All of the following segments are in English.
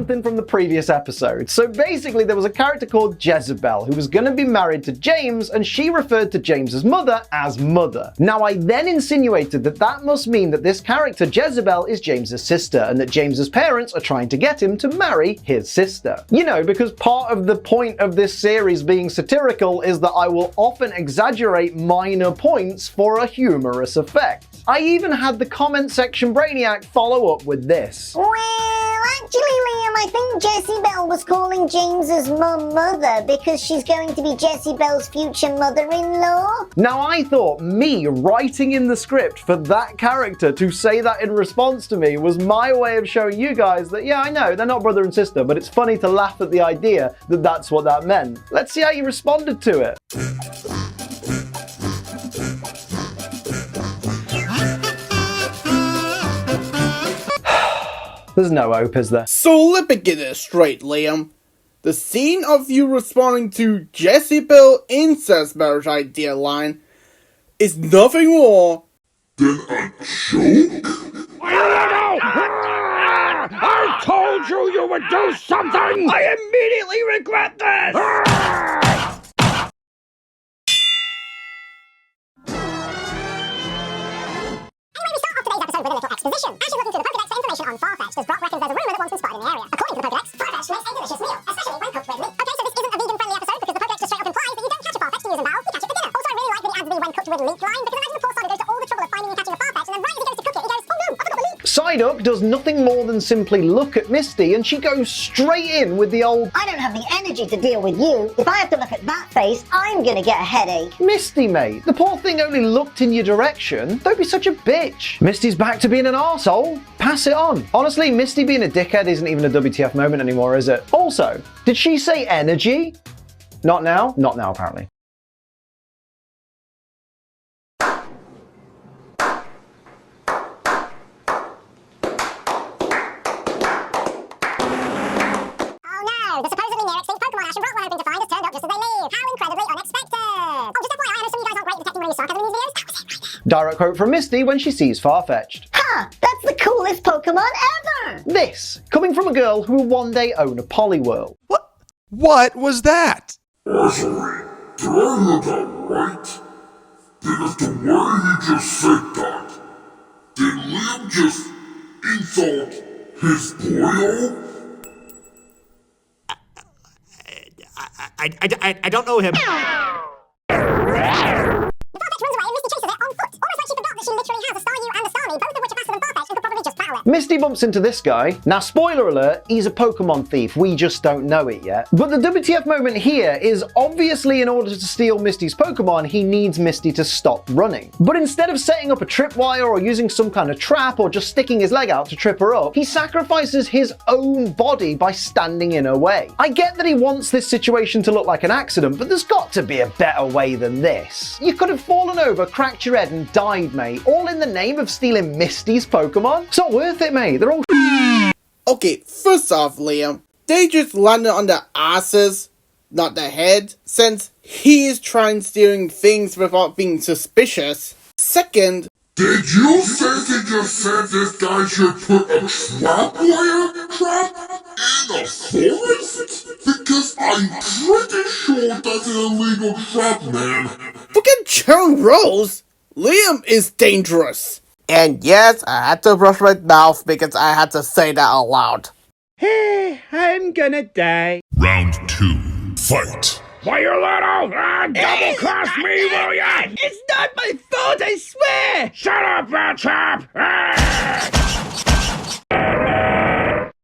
something from the previous episode. So basically, there was a character called Jezebel who was going to be married to James, and she referred to James's mother as Mother. Now, I then insinuated that that must mean that this character, Jezebel, is James's sister, and that James's parents are trying to get him to marry his sister. You know, because part of the point of this series being satirical is that I will often exaggerate minor points for a humorous effect. I even had the comment section Brainiac follow up with this. Well, actually, Liam, I think Jezebel was calling James's mum Mother because she's going to be Jezebel's future mother-in-law. Now, I thought me writing in the script for that character to say that in response to me was my way of showing you guys that, yeah, I know, they're not brother and sister, but it's funny to laugh at the idea that that's what that meant. Let's see how you responded to it. There's no hope, is there? So let me get this straight, Liam. The scene of you responding to Jezebel incest marriage idea line is nothing more than a joke? I told you would do something! I immediately regret this! With a little exposition. As you're looking through the Pokedex for information on Farfetch'd, as Brock reckons there's a rumour that once been spotted in the area. According to the Pokedex, Farfetch'd makes a delicious meal, especially when cooked with meat. Okay, so this isn't a vegan-friendly episode because the Pokedex just straight up implies that you don't catch a Farfetch'd and use a bowl, you catch it for dinner. Also, I really like that he adds the when cooked with meat line, because imagine the poor sod who goes to all the trouble of finding and catching a Farfetch'd, and then right as he goes to cook it, he goes, oh no, I forgot the meat. Psyduck does nothing more than simply look at Misty, and she goes straight in with the old, I don't have the energy to deal with you. If I have to look at that face, I'm gonna get a headache. Misty, mate, the poor thing only looked in your direction. Don't be such a bitch. Misty's back to being an arsehole. Pass it on. Honestly, Misty being a dickhead isn't even a WTF moment anymore, is it? Also, did she say energy? Not now? Not now, apparently. The supposedly near extinct Pokemon Ash and Brock were hoping to find has turned up just as they leave. How incredibly unexpected! Oh, just FYI, I know some of you guys aren't great at detecting where you sarcasm in these videos. That was it right there. Direct quote from Misty when she sees Farfetch'd. Ha! That's the coolest Pokemon ever! This, coming from a girl who will one day own a Poliwhirl. What was that? Sorry, did I hear that right? Because the way he just said that, did Liam just insult his boyo? I don't know him. The Farfetch'd runs away and Misty chases it on foot. Almost like she forgot that she literally has a Staryu and a Starmie, both of which are faster than Farfetch'd and could probably just battle it. Misty bumps into this guy. Now, spoiler alert, he's a Pokemon thief. We just don't know it yet. But the WTF moment here is obviously in order to steal Misty's Pokemon, he needs Misty to stop running. But instead of setting up a tripwire or using some kind of trap or just sticking his leg out to trip her up, he sacrifices his own body by standing in her way. I get that he wants this situation to look like an accident, but there's got to be a better way than this. You could have fallen over, cracked your head and died, mate, all in the name of stealing Misty's Pokemon? It's not worth it, mate. They're all Okay, first off, Liam, they just landed on their asses, not their head, since he is trying stealing things without being suspicious. Second, Did you seriously just said this guy should put a trap wire trap in a forest? Because I'm pretty sure that's an illegal trap, man. forget Churn Rose, Liam is dangerous. And yes, I had to brush my mouth because I had to say that out loud. Hey, I'm gonna die. Round 2, fight. Why, you little double-cross me, will ya? It's not my fault, I swear! Shut up, that chap! The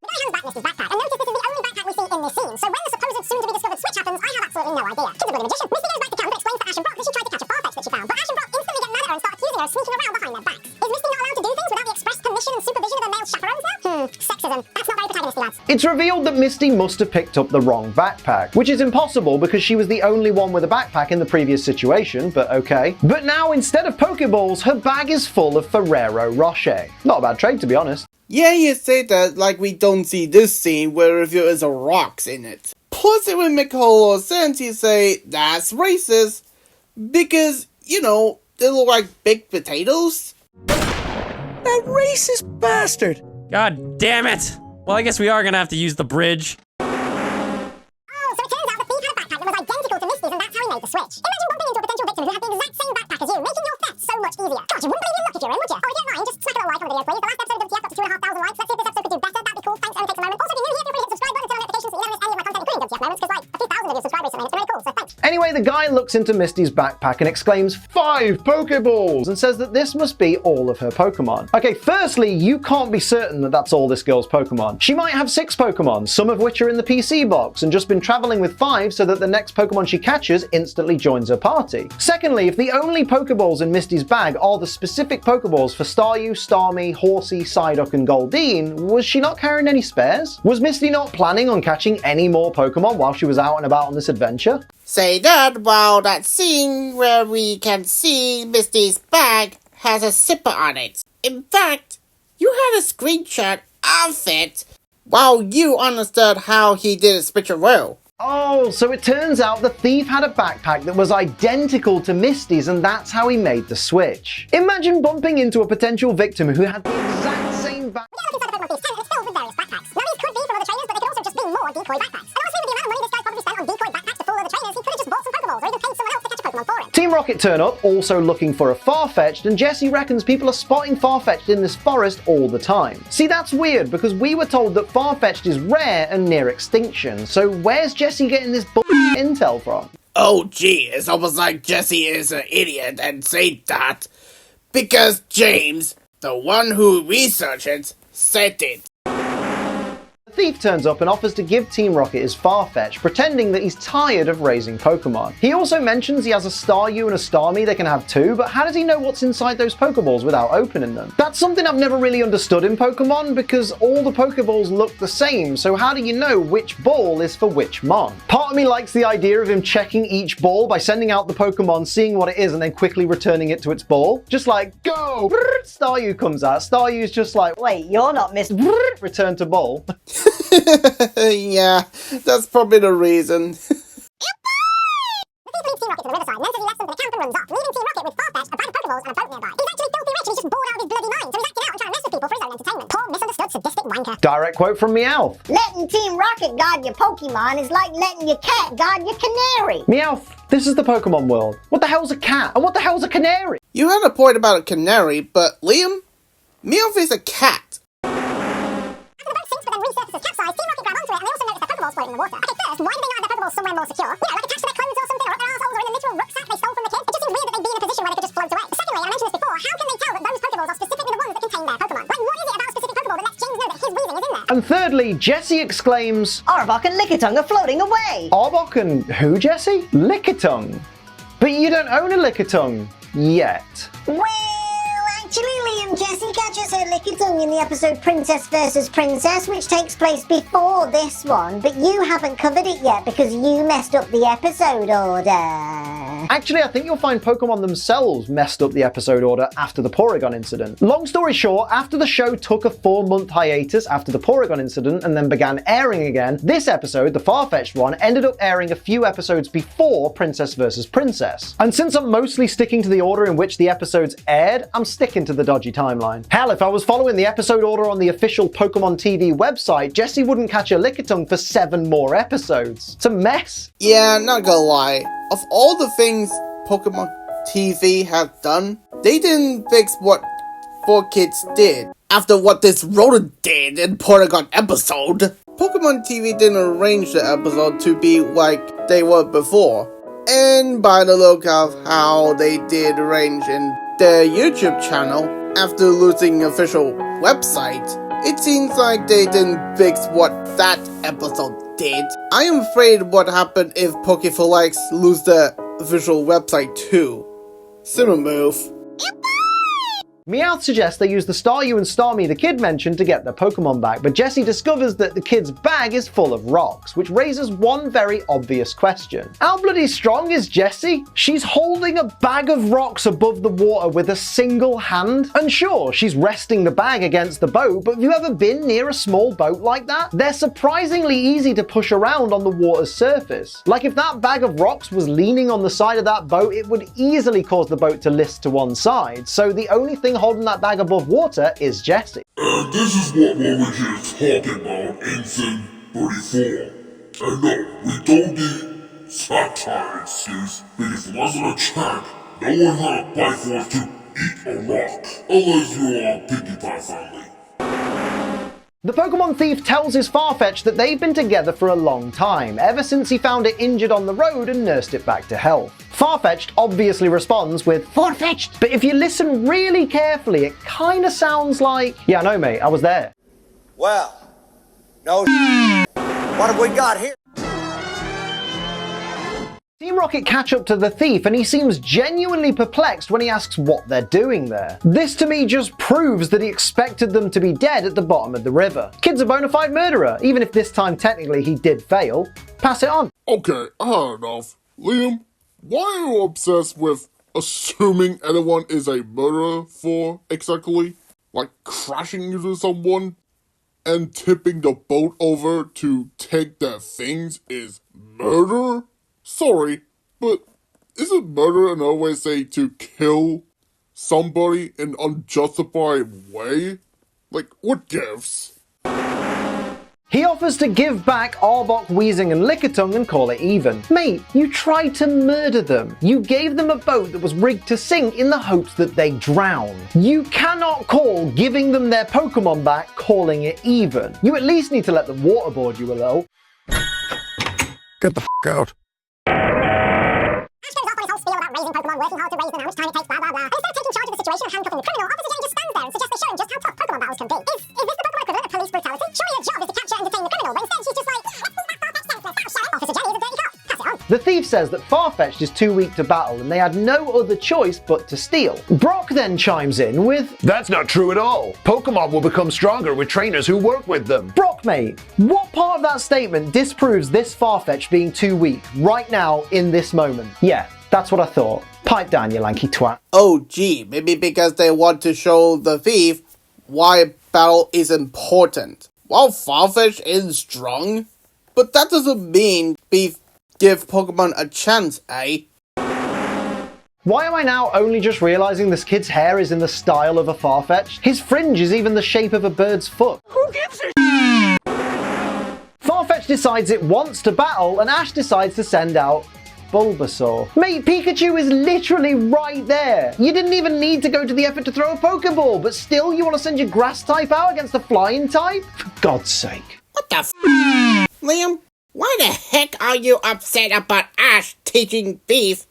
guy hands back Misty's backpack and notice this is the only backpack we see in this scene, so when the supposed soon-to-be-discovered switch happens, I have absolutely no idea. Kid's a bit of a magician. Misty goes back to camp and explains to Ash and Brock that she tried to catch a Farfetch'd that she found, but Ash and Brock instantly get mad at her and start accusing her of sneaking around behind their backs. Is Misty not allowed to do things without the express permission and supervision of her male chaperones now? Sexism. That's not very protagonisty, lads. It's revealed that Misty must have picked up the wrong backpack, which is impossible because she was the only one with a backpack in the previous situation, but okay. But now, instead of Pokeballs, her bag is full of Ferrero Rocher. Not a bad trade, to be honest. Yeah, you say that like we don't see this scene where there is a rocks in it. Plus it would make a whole lot of sense you say that's racist because, you know, they look like baked potatoes. That racist bastard! God damn it! Well, I guess we are gonna have to use the bridge. Oh, so it turns out the thief had a backpack that was identical to Misty's, and that's how he made the switch. Imagine bumping into a potential victim who had the exact same backpack as you, making your theft so much easier. God, you wouldn't believe your luck if you're in, would you? Oh, if you don't mind, just smack a little like on the video, please. The last episode of WTF got to 2,500 likes. Let's see if this episode could do better. That'd be cool. Thanks, only takes a moment. Also, if you're new here, feel free to hit subscribe button, turn on notifications so you never miss any of my content, including WTF moments, because like a few thousand of you subscribe recently. It's been really cool, so thanks. Anyway, the guy looks into Misty's backpack and exclaims 5 Pokeballs and says that this must be all of her Pokemon. Okay, firstly, you can't be certain that that's all this girl's Pokemon. She might have 6 Pokemon, some of which are in the PC box, and just been traveling with 5 so that the next Pokemon she catches instantly joins her party. Secondly, if the only Pokeballs in Misty's bag are the specific Pokeballs for Staryu, Starmie, Horsey, Psyduck, and Goldeen, was she not carrying any spares? Was Misty not planning on catching any more Pokemon while she was out and about on this adventure? Say that while that scene where we can see Misty's bag has a zipper on it. In fact, you had a screenshot of it while you understood how he did a switcheroo. Oh, so it turns out the thief had a backpack that was identical to Misty's, and that's how he made the switch. Imagine bumping into a potential victim who had the exact same backpack. We gotta look inside the Pokemon Thief's tent, and it's filled with various backpacks. Now, these could be from other trainers, but they could also just be more decoy backpacks. And honestly, with the amount of money this guy probably spent on decoy backpacks to fool other trainers, he could have just bought some Pokeballs, or even paid someone else to catch a Pokemon for him. Team Rocket turn up, also looking for a Farfetch'd, and Jessie reckons people are spotting Farfetch'd in this forest all the time. See, that's weird, because we were told that Farfetch'd is rare and near extinction, so where's Jessie getting this intel from? Oh gee, it's almost like Jesse is an idiot and say that because James, the one who researched it, said it. The thief turns up and offers to give Team Rocket his Farfetch'd, pretending that he's tired of raising Pokemon. He also mentions he has a Staryu and a Starmie they can have too, but how does he know what's inside those Pokeballs without opening them? That's something I've never really understood in Pokemon, because all the Pokeballs look the same, so how do you know which ball is for which mon? Part of me likes the idea of him checking each ball by sending out the Pokemon, seeing what it is, and then quickly returning it to its ball. Just like, go! Staryu comes out. Staryu's just like, wait, you're not Mr. Return to ball. Yeah, that's probably the reason. The thief leaves Team Rocket to the riverside, and then says he left something to camp and runs off, leaving Team Rocket with Farfetch'd, a bag of Pokeballs, and a boat nearby. He's actually filthy rich and he's just bored out of his bloody mind, so he's acting out and trying to mess with people for his own entertainment. Poor, misunderstood, sadistic wanker. Direct quote from Meowth. Letting Team Rocket guard your Pokemon is like letting your cat guard your canary. Meowth, this is the Pokemon world. What the hell's a cat? And what the hell's a canary? You had a point about a canary, but Liam, Meowth is a cat. After the boat sinks but then resurfaces capsized, Team Rocket grab onto it, and they also notice their Pokeballs floating in the water. Okay, first, why do they not have their Pokeballs somewhere more secure? You know, like attached to their clothes or something, or up their assholes, or in a literal rucksack they stole from the kids? It just seems weird that they'd be in a position where they could just float away. Secondly, and I mentioned this before, how can they tell that those Pokeballs are specifically the ones that contain their Pokemon? Like, what is it about a specific Pokeball that lets James know that his weaving is in there? And thirdly, Jessie exclaims, Arbok and Lickitung are floating away. Arbok and who, Jessie? Lickitung. But you don't own a Lickitung yet. Well, actually, Liam, Jessica just heard Lickitung in the episode Princess vs. Princess, which takes place before this one, but you haven't covered it yet because you messed up the episode order. Actually, I think you'll find Pokemon themselves messed up the episode order after the Porygon incident. Long story short, after the show took a 4-month hiatus after the Porygon incident and then began airing again, this episode, the Farfetch'd one, ended up airing a few episodes before Princess vs. Princess. And since I'm mostly sticking to the order in which the episodes aired, I'm sticking to the dodgy timeline. Hell, if I was following the episode order on the official Pokemon TV website, Jessie wouldn't catch a Lickitung for 7 more episodes. It's a mess. Yeah, not gonna lie. Of all the things Pokemon TV have done, they didn't fix what 4Kids did. After what this rodent did in Porygon episode, Pokemon TV didn't arrange the episode to be like they were before. And by the look of how they did arrange in their YouTube channel, after losing official website, it seems like they didn't fix what that episode did. I am afraid what happened if Pokephilics lose the official website too. Similar move. Meowth suggests they use the Staryu and Starmie the kid mentioned to get their Pokemon back, but Jessie discovers that the kid's bag is full of rocks, which raises one very obvious question. How bloody strong is Jessie? She's holding a bag of rocks above the water with a single hand. And sure, she's resting the bag against the boat, but have you ever been near a small boat like that? They're surprisingly easy to push around on the water's surface. Like if that bag of rocks was leaning on the side of that boat, it would easily cause the boat to list to one side. So the only thing holding that bag above water is Jessie. This is what we're here talking about. on Ensign 34. And no, we don't need satire excuse, because it wasn't a check. No one had a bite force to eat a rock, unless you are Pinkie Pie family. The Pokemon thief tells his Farfetch'd that they've been together for a long time, ever since he found it injured on the road and nursed it back to health. Farfetch'd obviously responds with Farfetch'd, but if you listen really carefully, it kinda sounds like, yeah, I know mate, I was there. Well, no what have we got here? Team Rocket catch up to the thief and he seems genuinely perplexed when he asks what they're doing there. This to me just proves that he expected them to be dead at the bottom of the river. Kid's a bona fide murderer, even if this time technically he did fail. Pass it on. Okay, I had enough. Liam, why are you obsessed with assuming anyone is a murderer for exactly? Like crashing into someone and tipping the boat over to take their things is murder? Sorry, but isn't murder another way to say to kill somebody in an unjustified way? Like, what gives? He offers to give back Arbok, Weezing and Lickitung and call it even. Mate, you tried to murder them. You gave them a boat that was rigged to sink in the hopes that they drown. You cannot call giving them their Pokemon back calling it even. You at least need to let them waterboard you a little. Get the f*** out. Ash goes off on his whole spiel about raising Pokemon, working hard to raise them, how much time it takes, blah blah blah. And instead of taking charge of the situation and handcuffing the criminal, Officer Jenny just stands there and suggests they show him just how tough Pokemon battles can be. Is this the Pokemon equivalent of police brutality? Surely your job is to capture and detain the criminal, but instead she's just like, Officer Jenny is a dirty cop. Pass it on. The thief says that Farfetch'd is too weak to battle and they had no other choice but to steal. Brock then chimes in with, That's not true at all. Pokemon will become stronger with trainers who work with them. Brock mate, what part of that statement disproves this Farfetch'd being too weak right now in this moment? Yeah, that's what I thought. Pipe down, you lanky twat. Oh gee, maybe because they want to show the thief why battle is important. While Farfetch'd is strong, but that doesn't mean give Pokemon a chance, eh? Why am I now only just realizing this kid's hair is in the style of a Farfetch'd? His fringe is even the shape of a bird's foot. Who gives a Farfetch'd decides it wants to battle and Ash decides to send out Bulbasaur. Mate, Pikachu is literally right there. You didn't even need to go to the effort to throw a Pokeball, but still you want to send your grass type out against the flying type? For God's sake. What the f***? Liam, why the heck are you upset about Ash teaching Thief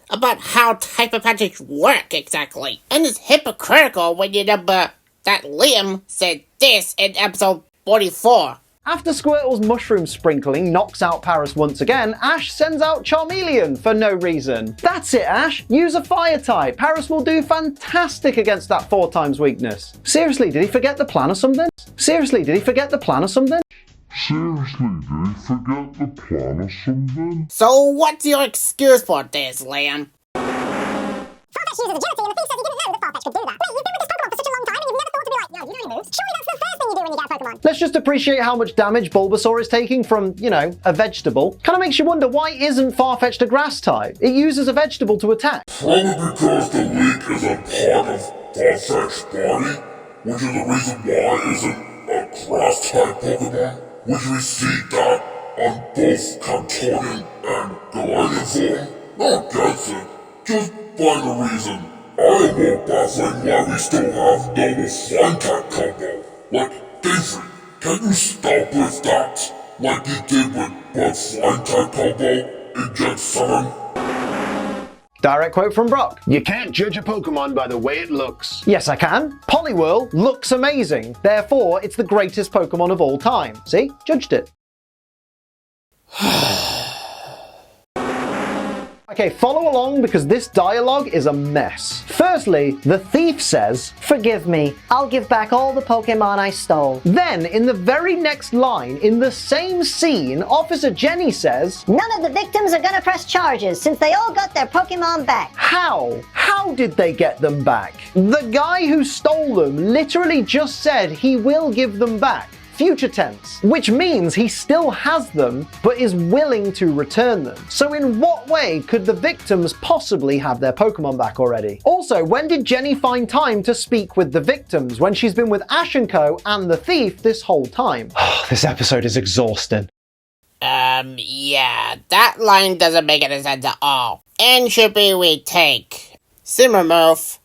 about how type attacks work exactly? And it's hypocritical when you remember that Liam said this in episode 44. After Squirtle's mushroom sprinkling knocks out Paris once again, Ash sends out Charmeleon for no reason. That's it, Ash. Use a fire type. Paris will do fantastic against that 4x weakness. Seriously, did he forget the plan or something? Seriously, did he forget the plan or something? So what's your excuse for this, Liam? Farfetch'd uses agility, and the thief says he didn't know that Farfetch'd could do that. Wait, you've been with this Pokemon for such a long time, and you've never thought to be like, yo, you know your moves? Surely that's the first thing you do when you get a Pokemon. Let's just appreciate how much damage Bulbasaur is taking from, you know, a vegetable. Kinda makes you wonder, why isn't Farfetch'd a grass type? It uses a vegetable to attack. Probably because the leak is a part of Farfetch'd's body, which is the reason why it isn't a grass-type Pokemon, which we see that on both Kantorian and Galarian form. Not against it, just find a reason. I am more baffling why we still have normal flying-type combo. Like, Daisy, can you stop with that? Like you did with both flying-type combo in Gen 7? Direct quote from Brock. You can't judge a Pokemon by the way it looks. Yes, I can. Poliwhirl looks amazing. Therefore, it's the greatest Pokemon of all time. See? Judged it. Okay, follow along because this dialogue is a mess. Firstly, the thief says, "Forgive me, I'll give back all the Pokemon I stole." Then, in the very next line, in the same scene, Officer Jenny says, None of the victims are gonna press charges since they all got their Pokemon back. How? How did they get them back? The guy who stole them literally just said he will give them back. future tense, which means he still has them, but is willing to return them. So in what way could the victims possibly have their Pokemon back already? Also, when did Jenny find time to speak with the victims when she's been with Ash & Co. and the thief this whole time? This episode is exhausting. Yeah, that line doesn't make any sense at all. And should be we take Simmermouth.